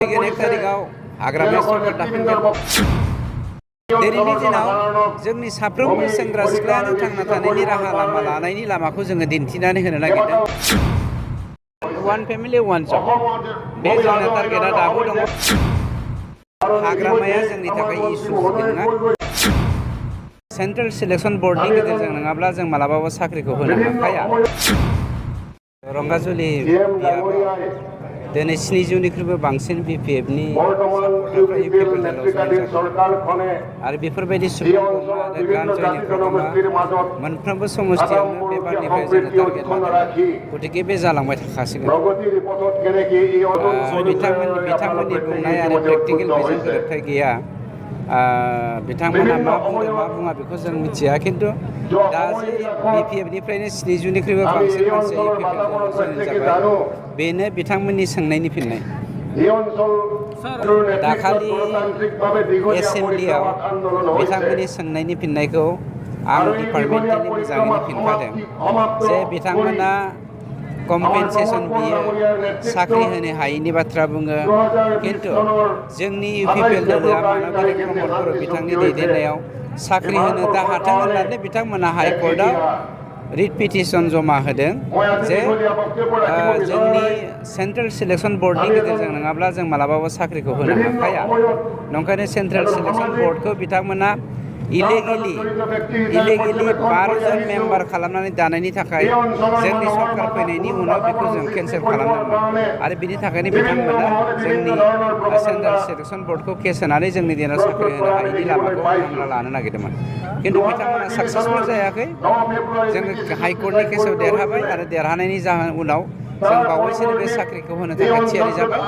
फैगोन 1 तारिखआव हाग्रामाया सरकार दाफिनगोन। दिनैनि दिनाव जोंनि साफ्रोमबो सेंग्रा सिख्लायानो थांना थानायनि राहा लामा लानायनि लामाखौ जोङो दिन्थिनानै होनो नागिरदों। वान फेमिलि वान जब बे जोंना टारगेटआ दाबो दङ। हाग्रामाया जोंनि थाखाय इसु नङा। सेन्ट्रेल सिलेक्सन बर्डनि गेजेरजों नङाब्ला जों मालाबाबो साख्रिखौ होनो हाखाया। रंगाजुलि दिनै 7,000निख्रुइबो बांसिन BPFनि सापर्टारफ्रा UPPLआव जयेन जादों आरो बेफोरबायदि सुबुं आरो गान जयनिं प्रग्रामा मोनफ्रोमबो समस्थियावनो बे बारनिफ्राय जोङो टारगेट लादों। गतिके बे जालांबाय थाखासिगोन। बिथांमोननि बुंनाय आरो प्रेक्टिकेल बेजों गोरोबथाय गैया। बिथांमोना मा बुंदों मा बुङा बेखौ जों मिथिया, खिन्थु दा जे BPFनिफ्रायनो 7,000निख्रुइबो बांसिन मानसिया UPPLआव जयेन जाबाय, बेनो बिथांमोननि सोंनायनि फिननाय। दाखालि एसेम्ब्लियाव बिथांमोननि सोंनायनि फिननायखौ आं डिपार्टमेन्टनि मोजाङैनो फिनखादों जे बिथांमोना कम्पेनसेसन बियो, साख्रि होनो हायैनि बाथ्रा बुङो, खिन्थु जोंनि UPPL दोलोआ मानबिबाद प्रमद बर' बिथांनि दैदेननायाव साख्रि होनो दा हाथों होननानै बिथांमोना हाइकर्टआव रिट पिटिसन जमा होदों जे जोंनि सेन्ट्रेल सिलेक्सन बर्डनि गेजेरजों नङाब्ला जों मालाबाबो साख्रिखौ होनो हाखाया। नंखायनो सेन्ट्रेल सिलेक्सन बर्डखौ बिथांमोना इलिगेलि 12 जन मेम्बार खालामनानै दानायनि थाखाय जोंनि सरकार फैनायनि उनाव बेखौ जों केन्सेल खालामदोंमोन आरो बिनि थाखायनो बिथांमोना जोंनि सेन्ट्रेल सिलेक्सन बर्डखौ केस होनानै जोंनि दिनाव साख्रि होनो हायैनि लामाखौ बिथांमोना लानो नागिरदोंमोन, खिन्थु बिथांमोना साक्सेसफुल जायाखै। जोङो हाइकर्टनि केसाव देरहाबाय आरो देरहानायनि उनाव जों बावैसोनो बे साख्रिखौ होनो थाखाय थियारि जाबाय।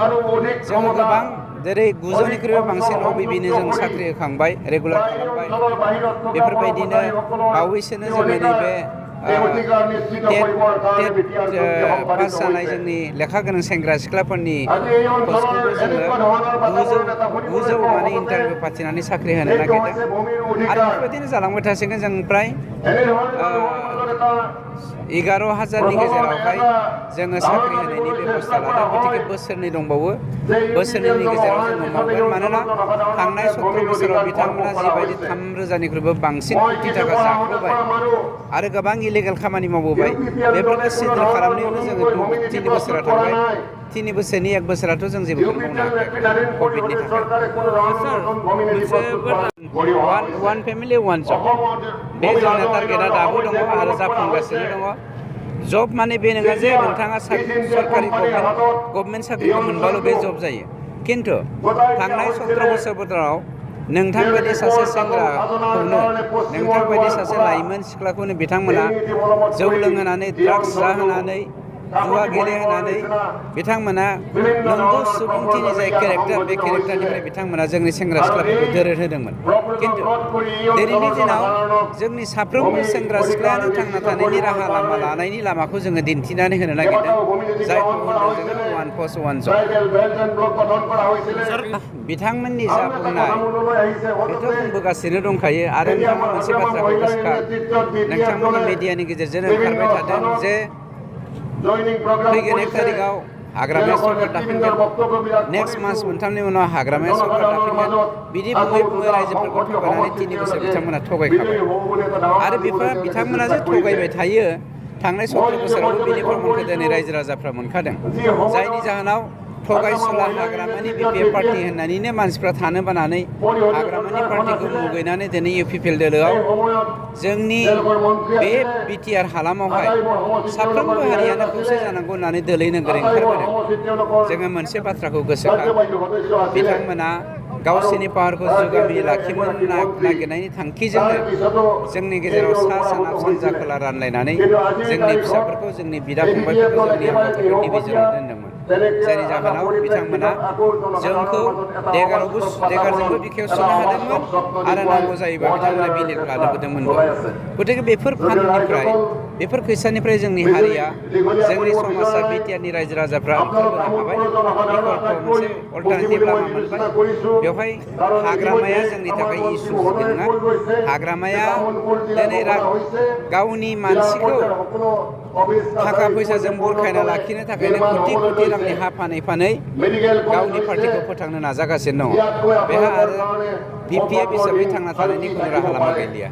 जोङो गोबां जेरै 900निख्रुइबो बांसिन OBBनो जों साख्रि होखांबाय, रेगुलार खालामबाय। बेफोरबायदिनो बावैसोनो जोङो नैबे टेट पास जानाय जोंनि लेखा गोनां सेंग्रा सिख्लाफोरनि पस्टखौबो जोङो 900 माने इन्टारभिउ फाथिनानै साख्रि होनो नागिरदों आरो बेफोरबायदिनो जालांबाय थासिगोन। जों प्राय 11,000नि गेजेरावहाय जोङो साख्रि होनायनि बेबस्था लादों। गतिके बोसोरनै दंबावो, बोसोरनैनि गेजेराव जोङो मावगोन। मानोना थांनाय 17 बोसोराव बिथांमोना जिबायदि 3,000निख्रुइबो बांसिन कौटि थाखा जाख्ल'बाय आरो गोबां इलिगेल खामानि मावबोबाय, बेफोरखौ सिद्र खालामनायावनो जोङो 3 बोसोरा थांबाय। 3 बोसोरनि 1 बोसोराथ' जों जेबोखौनो मावनो हायाखै कभिडनि थाखाय। वान फेमिलि वान जब बे जोंना टारगेटआ दाबो दङ आरो जाफुंगासिनो दङ। जब माने बे नङा जे नोंथाङा सरकारि गभर्नमेन्ट साख्रिखौ मोनबाल' बे जब जायो, खिन्थु थांनाय 17 बोसोराव नोंथांबायदि सासे सेंग्राखौनो, नोंथांबायदि सासे लाइमोन सिख्लाखौनो बिथांमोना जौ लोंहोनानै, ड्राग्स जाहोनानै, जुवा गेलेहोनानै बिथांमोना नंगौ सुबुंथिनि जाय केरेक्टार, बे केरेक्टारनिफ्राय बिथांमोना जोंनि सेंग्रा सिख्लाफोरखौ दोरद होदोंमोन। खिन्थु दिनैनि दिनाव जोंनि साफ्रोमबो सेंग्रा सिख्लायानो थांना थानायनि राहा लामा लानायनि लामाखौ जोङो दिन्थिनानै होनो नागिरदों, जायखौ होनदों जोङो वान पस्ट वान जब। बिथांमोननि जा बुंनाय बेथ' बुंबोगासिनो दंखायो आरो नोंथाङा मोनसे बाथ्राखौ गोसोखां, नोंथांमोननि मिडियानि गेजेरजों ओंखारबाय थादों जे फैगोन 1 तारिखआव हाग्रामाया सरकार दाफिनगोन, नेक्स्ट मास मोनथामनि उनाव हाग्रामाया सरकार दाफिनगोन। बिदि बुङै बुङै रायजोफोरखौ थगायनानै 3 बोसोर बिथांमोना थगायखाबाय आरो बिथांमोना जे थगायबाय थायो, थांनाय 17 बोसोरावबो बिनि प्रमाणखौ दिनै रायजो राजाफ्रा मोनखादों। जायनि जाहोनाव थगायसुला हाग्रामानि BPF पार्टि होननानैनो मानसिफ्रा थानो बानानै हाग्रामानि पार्टिखौ मुगैनानै दिनै UPPL दोलोआव जोंनि बे BTR हालामावहाय साफ्रोमबो हारियानो खौसे जानांगौ होननानै दोलै नोगोरै ओंखारबोदों। जोङो मोनसे बाथ्राखौ गोसोखां, बिथांमोना गावसोरनि पावारखौ जुगामि लाखिनो नागिरनायनि थांखिजोंनो जोंनि गेजेराव सा सोनाब सानजा खोला रानलायनानै जोंनि फिसाफोरखौ, जोंनि बिदा फंबायफोरखौ, जोंनि हाबाफोरखौ डिभिजनाव दोनदोंमोन। जायनि जाहोनाव बिथांमोना जोंखौ देगारजोंबो बिखायाव सुनो हादोंमोन आरो नांगौ जायोबा बिथांमोना बिलेट लाबोदोंमोनबो। गतिके बेफोर फाननिफ्राय, बेफोर खैसानिफ्राय जोंनि हारिया, जोंनि समाजा, BTRनि रायजो राजाफ्रा ओंखारबोनो हाबाय। बिकल्प मोनसे अल्टारनेटिभ लामा मोनबाय। बेवहाय हाग्रामाया जोंनि थाखाय इसु नङा। हाग्रामाया दिनै गावनि मानसिखौ थाखा फैसाजों बुरखायना लाखिनो थाखायनो कोटि कोटि रांनि हा फानै गावनि पार्टिखौ फोथांनो नाजागासिनो दङ। बेहा आरो बिपिएफ हिसाबै थांना थानायनि खुनु राहा लामा गैलिया।